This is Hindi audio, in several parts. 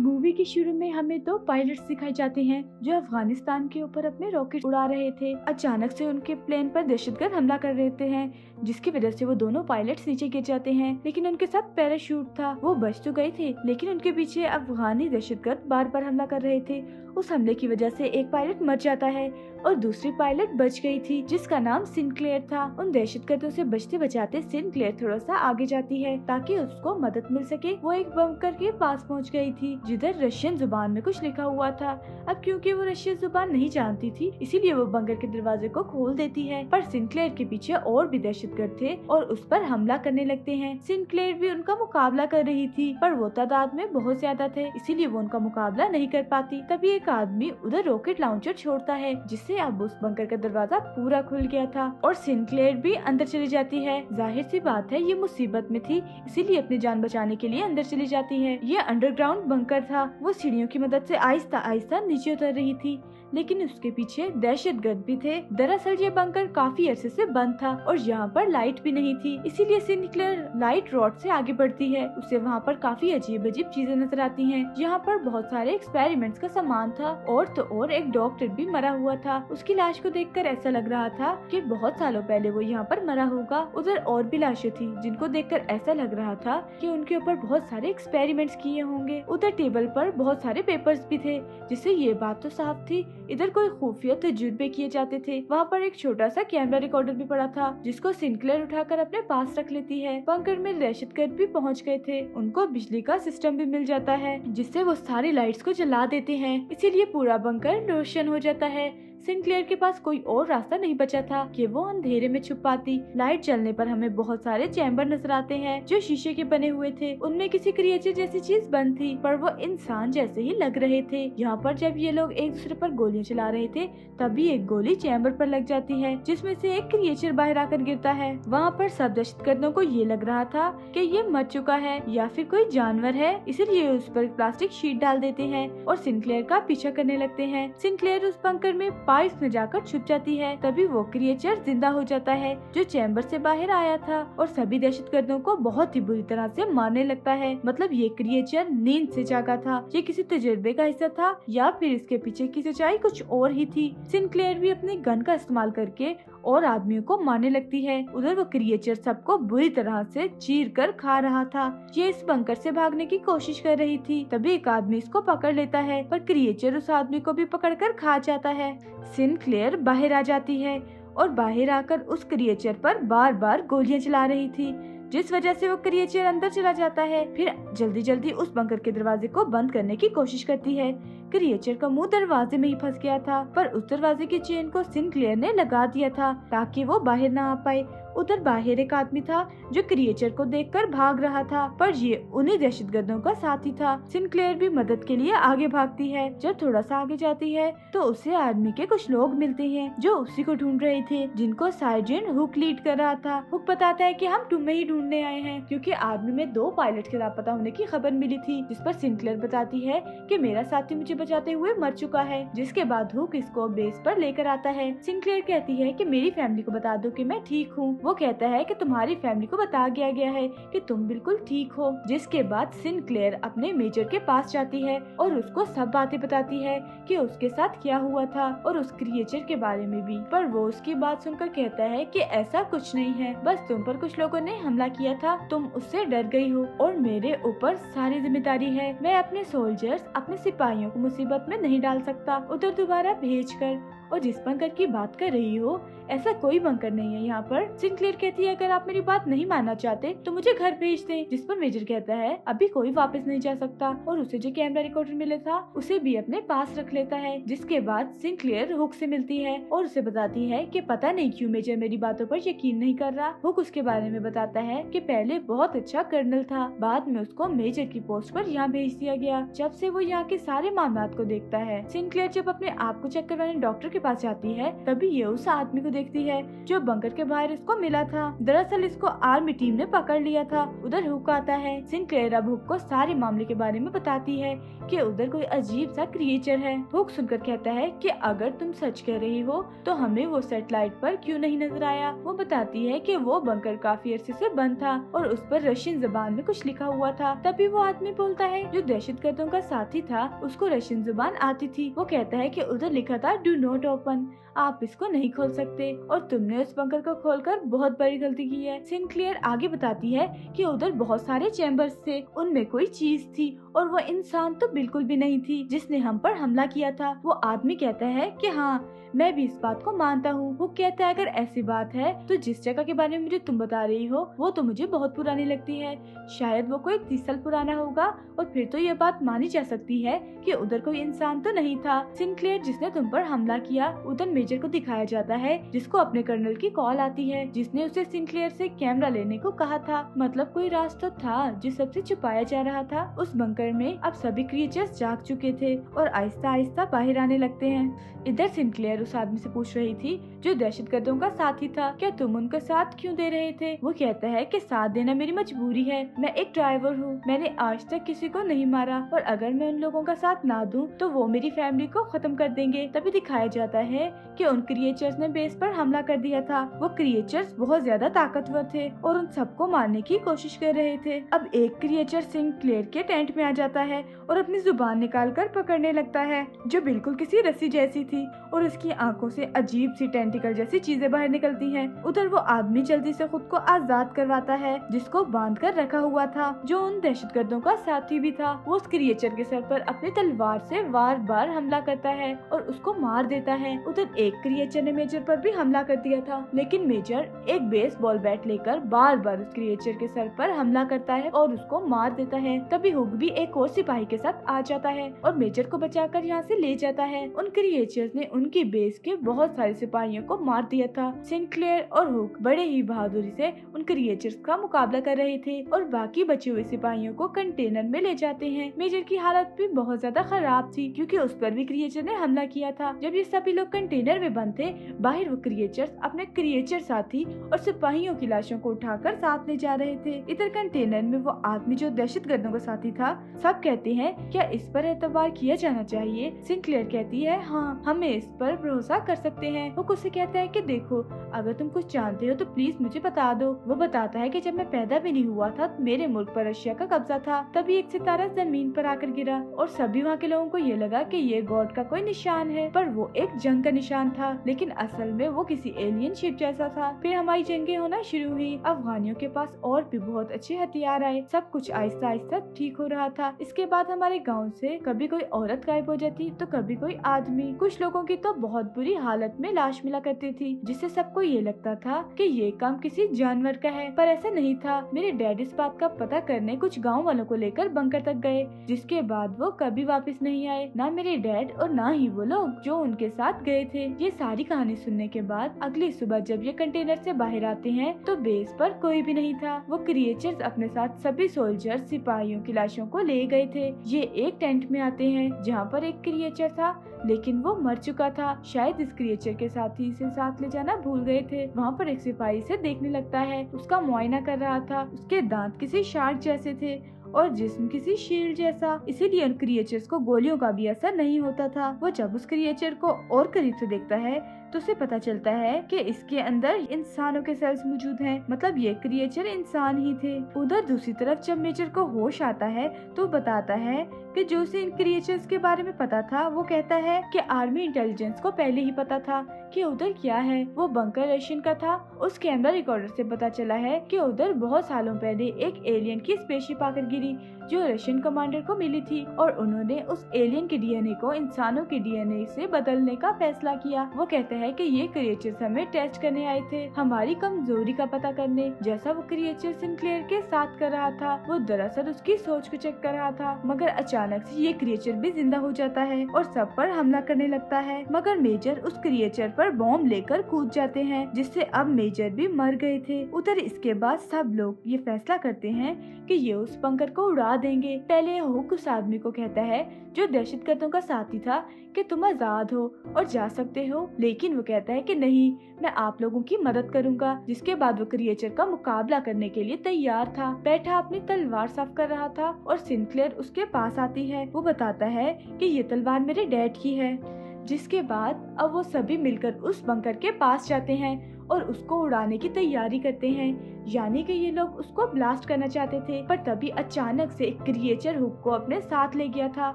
मूवी के शुरू में हमें दो पायलट्स दिखाए जाते हैं जो अफगानिस्तान के ऊपर अपने रॉकेट उड़ा रहे थे। अचानक से उनके प्लेन पर दहशतगर्द हमला कर रहे हैं, जिसकी वजह से वो दोनों पायलट्स नीचे गिर जाते हैं। लेकिन उनके साथ पैराशूट था, वो बच तो गए थे, लेकिन उनके पीछे अफगानी दहशतगर्द बार बार हमला कर रहे थे। उस हमले की वजह से एक पायलट मर जाता है और दूसरी पायलट बच गई थी, जिसका नाम सिनक्लेयर था। उन दहशतगर्दों से बचते बचाते सिनक्लेयर थोड़ा सा आगे जाती है ताकि उसको मदद मिल सके। वो एक बंकर के पास पहुंच गई थी जिधर रशियन जुबान में कुछ लिखा हुआ था। अब क्योंकि वो रशियन जुबान नहीं जानती थी, इसीलिए वो बंकर के दरवाजे को खोल देती है। पर सिनक्लेयर के पीछे और भी दहशतगर्द थे और उस पर हमला करने लगते हैं। सिनक्लेयर भी उनका मुकाबला कर रही थी, पर वो तादाद में बहुत ज्यादा थे, इसीलिए वो उनका मुकाबला नहीं कर पाती। तभी एक आदमी उधर रॉकेट लॉन्चर छोड़ता है, जिससे अब उस बंकर का दरवाजा पूरा खुल गया था और सिनक्लेयर भी अंदर चली जाती है। जाहिर सी बात है, ये मुसीबत में थी, इसीलिए अपनी जान बचाने के लिए अंदर चली जाती है। ये अंडरग्राउंड बंकर था। वो सीढ़ियों की मदद से आहिस्ता आहिस्ता नीचे उतर रही थी, लेकिन उसके पीछे दहशतगर्द भी थे। दरअसल ये बंकर काफी अरसे से बंद था और यहाँ पर लाइट भी नहीं थी, इसीलिए सिनक्लेयर लाइट रॉड से आगे बढ़ती है। उसे वहाँ पर काफी अजीब अजीब चीजें नजर आती हैं। यहाँ पर बहुत सारे एक्सपेरिमेंट्स का सामान था और तो और एक डॉक्टर भी मरा हुआ था। उसकी लाश को देखकर ऐसा लग रहा था कि बहुत सालों पहले वो यहाँ पर मरा होगा। उधर और भी लाशें थी जिनको देखकर ऐसा लग रहा था कि उनके ऊपर बहुत सारे एक्सपेरिमेंट्स किए होंगे। उधर टेबल पर बहुत सारे पेपर्स भी थे, जिससे ये बात तो साफ थी इधर कोई खुफिया तजुर्बे किए जाते थे। वहाँ पर एक छोटा सा कैमरा रिकॉर्डर भी पड़ा था, जिसको सिनक्लेयर उठाकर अपने पास रख लेती है। बंकर में दहशतगर्द भी पहुँच गए थे। उनको बिजली का सिस्टम भी मिल जाता है, जिससे वो सारी लाइट्स को जला देते हैं, इसीलिए पूरा बंकर रोशन हो जाता है। सिनक्लेयर के पास कोई और रास्ता नहीं बचा था कि वो अंधेरे में छुप पाती। लाइट जलने पर हमें बहुत सारे चैम्बर नजर आते हैं जो शीशे के बने हुए थे। उनमें किसी क्रिएचर जैसी चीज बंद थी, पर वो इंसान जैसे ही लग रहे थे। यहाँ पर जब ये लोग एक दूसरे पर गोलियां चला रहे थे, तभी एक गोली चैम्बर पर लग जाती है, जिसमें से एक क्रिएचर बाहर आकर गिरता है। वहाँ पर सब दहशतगर्दों को ये लग रहा था कि ये मर चुका है या फिर कोई जानवर है, इसलिए उस पर प्लास्टिक शीट डाल देते हैं और सिनक्लेयर का पीछा करने लगते हैं। सिनक्लेयर उस बंकर में पाइप्स में जाकर छुप जाती है। तभी वो क्रिएचर जिंदा हो जाता है जो चैम्बर से बाहर आया था और सभी दहशतगर्दों को बहुत ही बुरी तरह से मारने लगता है। मतलब ये क्रिएचर नींद से जागा था, ये किसी तजुर्बे का हिस्सा था या फिर इसके पीछे की सच्चाई कुछ और ही थी। सिनक्लेयर भी अपनी गन का इस्तेमाल करके और आदमियों को मारने लगती है। उधर वो क्रिएचर सबको बुरी तरह से चीर कर खा रहा था। ये इस बंकर से भागने की कोशिश कर रही थी, तभी एक आदमी इसको पकड़ लेता है, पर क्रिएचर उस आदमी को भी पकड़कर खा जाता है। सिनक्लेयर बाहर आ जाती है और बाहर आकर उस क्रिएचर पर बार बार गोलियां चला रही थी, जिस वजह से वो क्रिएचर अंदर चला जाता है। फिर जल्दी जल्दी उस बंकर के दरवाजे को बंद करने की कोशिश करती है। क्रिएचर का मुंह दरवाजे में ही फंस गया था, पर उस दरवाजे की चेन को सिनक्लेयर ने लगा दिया था ताकि वो बाहर ना आ पाए। उधर बाहर एक आदमी था जो क्रिएचर को देखकर भाग रहा था, पर ये उन्हीं दहशतगर्दों का साथी था। सिनक्लेयर भी मदद के लिए आगे भागती है। जब थोड़ा सा आगे जाती है तो उसे आर्मी के कुछ लोग मिलते हैं जो उसी को ढूंढ रहे थे, जिनको सार्जेंट हुक लीड कर रहा था। हुक बताता है कि हम तुम्हें ही ढूंढने आए हैं, क्योंकि आर्मी में 2 पायलट के लापता होने की खबर मिली थी। जिस पर सिनक्लेयर बताती है कि मेरा साथी मुझे बचाते हुए मर चुका है। जिसके बाद हुक इसको बेस पर लेकर आता है। सिनक्लेयर कहती है कि मेरी फैमिली को बता दो कि मैं ठीक हूँ। वो कहता है कि तुम्हारी फैमिली को बता दिया गया है कि तुम बिल्कुल ठीक हो। जिसके बाद सिनक्लेयर अपने मेजर के पास जाती है और उसको सब बातें बताती है कि उसके साथ क्या हुआ था और उस क्रिएचर के बारे में भी। पर वो उसकी बात सुनकर कहता है कि ऐसा कुछ नहीं है, बस तुम पर कुछ लोगों ने हमला किया था, तुम उससे डर गई हो और मेरे ऊपर सारी जिम्मेदारी है। मैं अपने सोल्जर्स, अपने सिपाहियों को मुसीबत में नहीं डाल सकता उधर दोबारा भेज कर। और जिस बंकर की बात कर रही हो, ऐसा कोई बंकर नहीं है यहाँ पर। सिनक्लेयर कहती है अगर आप मेरी बात नहीं मानना चाहते तो मुझे घर भेज दें। जिस पर मेजर कहता है अभी कोई वापस नहीं जा सकता और उसे जो कैमरा रिकॉर्डर मिला था उसे भी अपने पास रख लेता है। जिसके बाद सिनक्लेयर हुक से मिलती है और उसे बताती है कि पता नहीं क्यों मेजर मेरी बातों पर यकीन नहीं कर रहा। हुक उसके बारे में बताता है कि पहले बहुत अच्छा कर्नल था, बाद में उसको मेजर की पोस्ट पर यहाँ भेज दिया गया। जब से वो यहाँ के सारे मामला हाथ को देखता है। सिंक्लेयर जब अपने आप को चेक करवाने डॉक्टर के पास जाती है तभी ये उस आदमी को देखती है जो बंकर के बाहर इसको मिला था। दरअसल इसको आर्मी टीम ने पकड़ लिया था। उधर हुक आता है। सिंक्लेयर अब हुक को सारे मामले के बारे में बताती है कि उधर कोई अजीब सा क्रिएचर है। हुक सुनकर कहता है कि अगर तुम सच कह रही हो तो हमें वो सैटेलाइट पर क्यों नहीं नजर आया। वो बताती है कि वो बंकर काफी अरसे से बंद था और उस पर रशियन जुबान में कुछ लिखा हुआ था। तभी वो आदमी बोलता है जो दहशतगर्दों का साथी था उसको रशियन जुबान आती थी। वो कहता है कि उधर लिखा था डू नॉट ओपन, आप इसको नहीं खोल सकते और तुमने उस बंकर को खोलकर बहुत बड़ी गलती की है। सिंक्लेयर आगे बताती है कि उधर बहुत सारे चैम्बर्स थे, उनमें कोई चीज थी और वो इंसान तो बिल्कुल भी नहीं थी जिसने हम पर हमला किया था। वो आदमी कहता है कि हाँ मैं भी इस बात को मानता हूँ। वो कहता है अगर ऐसी बात है तो जिस जगह के बारे में मुझे तुम बता रही हो वो तो मुझे बहुत पुरानी लगती है, शायद वो कोई 30 साल पुराना होगा और फिर तो ये बात मानी जा सकती है कि उधर कोई इंसान तो नहीं था। सिंक्लेयर जिसने तुम पर हमला किया उधर मेजर को दिखाया जाता है जिसको अपने कर्नल की कॉल आती है जिसने उसे सिंक्लेयर से कैमरा लेने को कहा था। मतलब कोई राज तो था जो सबसे छुपाया जा रहा था। उस बंकर में अब सभी क्रिएचर्स जाग चुके थे और आहिस्ता आहिस्ता बाहर आने लगते हैं। इधर सिंक्लेयर उस आदमी से पूछ रही थी जो दहशतगर्दों का साथी था, क्या तुम उनका साथ क्यों दे रहे थे। वो कहता है कि साथ देना मेरी मजबूरी है, मैं एक ड्राइवर हूँ, मैंने आज तक किसी को नहीं मारा और अगर मैं उन लोगों का साथ ना दूं तो वो मेरी फैमिली को खत्म कर देंगे। तभी दिखाया जाता है कि उन क्रिएचर्स ने बेस पर हमला कर दिया था। वो क्रिएचर्स बहुत ज्यादा ताकतवर थे और उन सबको मारने की कोशिश कर रहे थे। अब एक क्रिएचर सिंक्लेयर के टेंट में आ जाता है और अपनी जुबान निकाल कर पकड़ने लगता है जो बिल्कुल किसी रस्सी जैसी थी और उसकी आंखों से अजीब सी टेंटिकल जैसी चीजें बाहर निकलती हैं। उधर वो आदमी जल्दी से खुद को आजाद करवाता है जिसको बांध कर रखा हुआ था जो उन दहशतगर्दों का साथी भी था। वो उस क्रिएचर के सर पर अपनी तलवार से बार बार हमला करता है और उसको मार देता है। उधर एक क्रिएचर ने मेजर पर भी हमला कर दिया था लेकिन मेजर एक बेसबॉल बैट लेकर बार बार उस क्रिएचर के सर पर हमला करता है और उसको मार देता है। तभी हुक भी एक और सिपाही के साथ आ जाता है और मेजर को बचाकर यहाँ से ले जाता है। उन क्रिएचर्स ने उनकी बेस के बहुत सारे सिपाहियों को मार दिया था। सिंक्लेयर और हुक बड़े ही बहादुरी से उन क्रिएचर्स का मुकाबला कर रहे थे और बाकी बचे हुए सिपाहियों को कंटेनर में ले जाते हैं। मेजर की हालत भी बहुत ज्यादा खराब थी क्योंकि उस पर भी क्रिएचर ने हमला किया था। जब ये सभी लोग कंटेनर में बंद थे बाहर वो क्रिएचर्स अपने क्रिएचर साथी और सिपाहियों की लाशों को उठाकर साथ ले जा रहे थे। इधर कंटेनर में वो आदमी जो दहशतगर्दों का साथी था सब कहते हैं क्या इस पर एतबार किया जाना चाहिए। सिंक्लेयर कहती है हाँ हमें इस पर भरोसा कर सकते हैं। वो उससे कहता है कि देखो अगर तुम कुछ जानते हो तो प्लीज मुझे बता दो। वो बताता है कि जब मैं पैदा भी नहीं हुआ था तो मेरे मुल्क पर रशिया का कब्जा था। तभी एक सितारा जमीन पर आकर गिरा और सभी वहाँ के लोगों को ये लगा कि ये गॉड का कोई निशान है पर वो एक जंग का निशान था लेकिन असल में वो किसी एलियन शिप जैसा था। फिर हमारी जंगें होना शुरू हुई। अफगानियों के पास और भी बहुत अच्छे हथियार आए। सब कुछ आहिस्ता आहिस्ता ठीक हो रहा था। इसके बाद हमारे गाँव से कभी कोई औरत गायब हो जाती तो कभी कोई आदमी। कुछ लोगों की तो बहुत बुरी हालत में लाश मिला करती थी जिससे सबको ये लगता था कि ये काम किसी जानवर का है पर ऐसा नहीं था। मेरे डैड इस बात का पता करने कुछ गांव वालों को लेकर बंकर तक गए जिसके बाद वो कभी वापस नहीं आए, ना मेरे डैड और ना ही वो लोग जो उनके साथ गए थे। ये सारी कहानी सुनने के बाद अगली सुबह जब ये कंटेनर से बाहर आते हैं तो बेस पर कोई भी नहीं था। वो क्रिएचर्स अपने साथ सभी सोल्जर्स सिपाहियों की लाशों को ले गए थे। ये एक टेंट में आते हैं जहाँ पर एक क्रिएचर था लेकिन वो मर चुका था। शायद इस क्रिएचर के साथी इसे साथ ले जाना भूल गए थे। वहाँ पर एक सिपाही से देखने लगता है, उसका मुआयना कर रहा था। उसके दांत किसी शार्क जैसे थे और जिस्म किसी शील्ड जैसा, इसीलिए उन क्रिएचर्स को गोलियों का भी असर नहीं होता था। वो जब उस क्रिएचर को और करीब से देखता है तो उसे पता चलता है कि इसके अंदर इंसानों के सेल्स मौजूद हैं। मतलब ये क्रिएचर इंसान ही थे। उधर दूसरी तरफ जब मेजर को होश आता है तो बताता है कि जो उसे इन क्रिएचर्स के बारे में पता था। वो कहता है कि आर्मी इंटेलिजेंस को पहले ही पता था कि उधर क्या है। वो बंकर रशियन का था। उस कैमरा रिकॉर्डर से पता चला है कि उधर बहुत सालों पहले एक एलियन की स्पेसशिप आकर गिरी जो रशियन कमांडर को मिली थी और उन्होंने उस एलियन के डीएनए को इंसानों के डीएनए से बदलने का फैसला किया। वो कहते है कि ये क्रिएचर्स हमें टेस्ट करने आए थे, हमारी कमजोरी का पता करने। जैसा वो क्रिएचर सिंक्लेयर के साथ कर रहा था, वो दरअसल उसकी सोच को चेक कर रहा था। मगर अचानक से ये क्रिएचर भी जिंदा हो जाता है और सब पर हमला करने लगता है। मगर मेजर उस क्रिएचर पर बॉम्ब लेकर कूद जाते हैं, जिससे अब मेजर भी मर गए थे। उधर इसके बाद सब लोग ये फैसला करते हैं कि ये उस बंकर को उड़ा देंगे। पहले हुक उस आदमी को कहता है जो दहशतगर्दों का साथी था कि तुम आजाद हो और जा सकते हो, लेकिन वो कहता है कि नहीं, मैं आप लोगों की मदद करूंगा। जिसके बाद वो क्रिएचर का मुकाबला करने के लिए तैयार था। बैठा अपनी तलवार साफ कर रहा था और सिंक्लेयर उसके पास आती है। वो बताता है कि ये तलवार मेरे डैड की है। जिसके बाद अब वो सभी मिलकर उस बंकर के पास जाते हैं और उसको उड़ाने की तैयारी करते हैं। यानी कि ये लोग उसको ब्लास्ट करना चाहते थे, पर तभी अचानक से एक क्रिएचर हुक को अपने साथ ले गया था।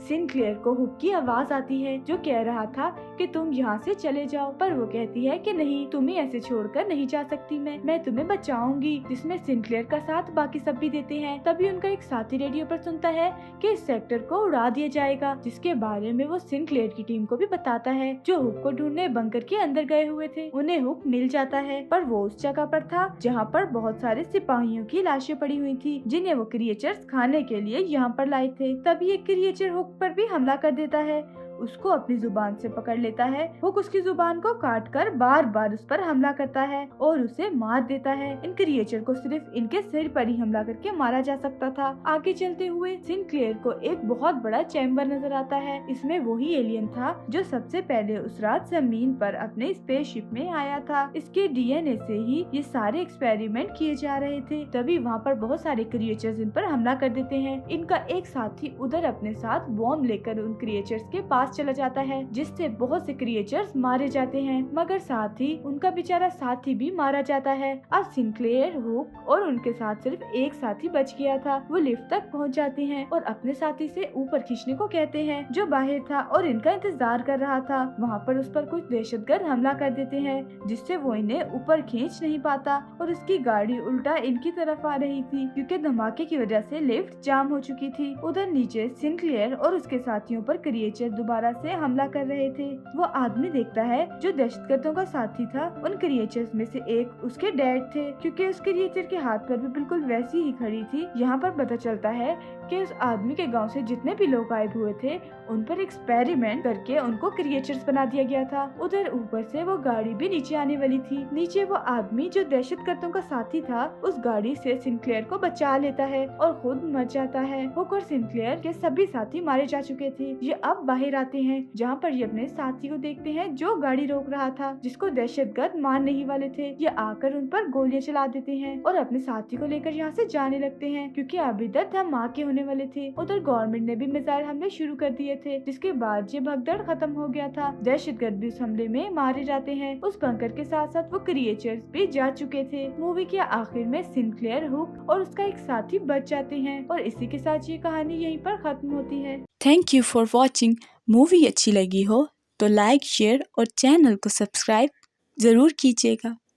सिंक्लेयर को हुक की आवाज आती है जो कह रहा था कि तुम यहाँ से चले जाओ, पर वो कहती है कि नहीं, तुम्हें ऐसे छोड़कर नहीं जा सकती मैं तुम्हें बचाऊंगी। जिसमें सिंक्लेयर का साथ बाकी सब भी देते हैं। तभी उनका एक साथी रेडियो पर सुनता है कि इस सेक्टर को उड़ा दिया जाएगा, जिसके बारे में वो सिंक्लेयर की टीम को भी बताता है जो हुक को ढूंढने बंकर के अंदर गए हुए थे। उन्हें हुक मिल जाता है, पर वो उस जगह पर था जहाँ पर बहुत सारे सिपाहियों की लाशें पड़ी हुई थी, जिन्हें वो क्रिएचर्स खाने के लिए यहाँ पर लाए थे। तभी एक क्रिएचर हुक पर भी हमला कर देता है, उसको अपनी जुबान से पकड़ लेता है। हुक उसकी जुबान को काटकर बार बार उस पर हमला करता है और उसे मार देता है। इन क्रिएचर को सिर्फ इनके सिर पर ही हमला करके मारा जा सकता था। आगे चलते हुए सिंक्लेयर को एक बहुत बड़ा चैम्बर नजर आता है। इसमें वही एलियन था जो सबसे पहले उस रात जमीन पर अपने स्पेसशिप में आया था। इसके डीएनए से ही ये सारे एक्सपेरिमेंट किए जा रहे थे। तभी वहाँ पर बहुत सारे क्रिएचर्स इन पर हमला कर देते हैं। इनका एक साथी उधर अपने साथ बॉम्ब लेकर उन क्रिएचर्स के पास चला जाता है, जिससे बहुत से क्रिएचर्स मारे जाते हैं। मगर साथ ही उनका बेचारा साथी भी मारा जाता है। अब सिंक्लेयर, हुक और उनके साथ सिर्फ एक साथी बच गया था। वो लिफ्ट तक पहुंच जाते हैं और अपने साथी से ऊपर खींचने को कहते हैं, जो बाहर था और इनका इंतजार कर रहा था। वहाँ पर उस पर कुछ दहशतगर्द हमला कर देते हैं, जिससे वो इन्हें ऊपर खींच नहीं पाता और उसकी गाड़ी उल्टा इनकी तरफ आ रही थी, क्योंकि धमाके की वजह से लिफ्ट जाम हो चुकी थी। उधर नीचे सिंक्लेयर और उसके साथियों पर क्रिएचर दोबारा से हमला कर रहे थे। वो आदमी देखता है जो दहशतगर्दों का साथी था। उन क्रिएचर्स में से एक उसके डैड थे, क्योंकि उस क्रिएचर के हाथ पर भी बिल्कुल वैसी ही खड़ी थी। यहाँ पर पता चलता है कि उस आदमी के गांव से जितने भी लोग गायब हुए थे, उन पर एक्सपेरिमेंट करके उनको क्रिएचर्स बना दिया गया था। उधर ऊपर से वो गाड़ी भी नीचे आने वाली थी। नीचे वो आदमी जो दहशतगर्दों का साथी था, उस गाड़ी से सिंक्लेयर को बचा लेता है और खुद मर जाता है। हुक और सिंक्लेयर के सभी साथी मारे जा चुके थे। ये अब बाहर आते हैं, जहाँ पर ये अपने साथी को देखते हैं जो गाड़ी रोक रहा था, जिसको दहशतगर्द मारने ही वाले थे। ये आकर उन पर गोलियां चला देते हैं और अपने साथी को लेकर यहाँ से जाने लगते हैं, क्योंकि अभी तक धमाके होने वाले थे। उधर गवर्नमेंट ने भी मिसाइल हमले शुरू कर दिए थे, जिसके बाद ये भगदड़ खत्म हो गया था। दहशतगर्द भी उस हमले में मारे जाते हैं। उस बंकर के साथ साथ वो क्रिएचर्स भी जा चुके थे। मूवी के आखिर में सिंक्लेयर, हुक और उसका एक साथी बच जाते हैं और इसी के साथ ये कहानी यहीं पर खत्म होती है। Thank you for watching. Movie अच्छी लगी हो तो लाइक, शेयर और चैनल को सब्सक्राइब जरूर कीजिएगा।